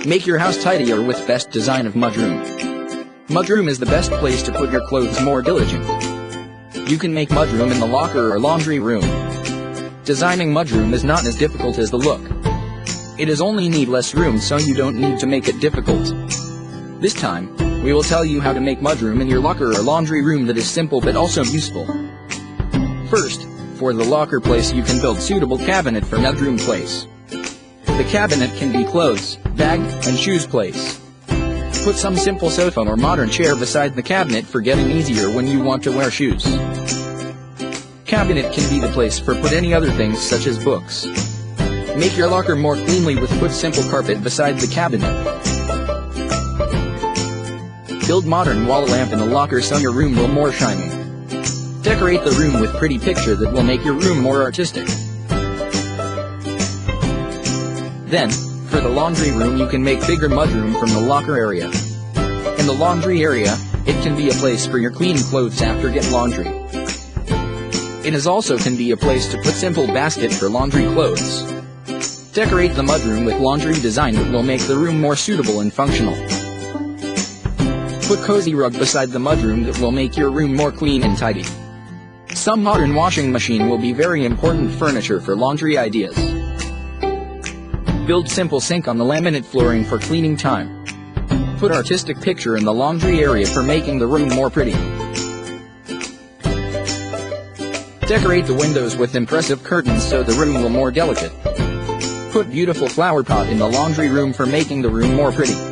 Make your house tidier with best design of Mudroom. Mudroom is the best place to put your clothes more diligent. You can make Mudroom in the locker or laundry room. Designing Mudroom is not as difficult as the look. It is only need less room, so you don't need to make it difficult. This time, we will tell you how to make Mudroom in your locker or laundry room that is simple but also useful. First, for the locker place you can build suitable cabinet for Mudroom place. The cabinet can be clothes, bag, and shoes place. Put some simple sofa or modern chair beside the cabinet for getting easier when you want to wear shoes. Cabinet can be the place for put any other things such as books. Make your locker more cleanly with put simple carpet beside the cabinet. Build modern wall lamp in the locker so your room will more shiny. Decorate the room with pretty picture that will make your room more artistic. Then, for the laundry room you can make bigger mudroom from the locker area. In the laundry area, it can be a place for your clean clothes after get laundry. It is also can be a place to put simple basket for laundry clothes. Decorate the mudroom with laundry design that will make the room more suitable and functional. Put cozy rug beside the mudroom that will make your room more clean and tidy. Some modern washing machine will be very important furniture for laundry ideas. Build simple sink on the laminate flooring for cleaning time. Put artistic picture in the laundry area for making the room more pretty. Decorate the windows with impressive curtains so the room will more delicate. Put beautiful flower pot in the laundry room for making the room more pretty.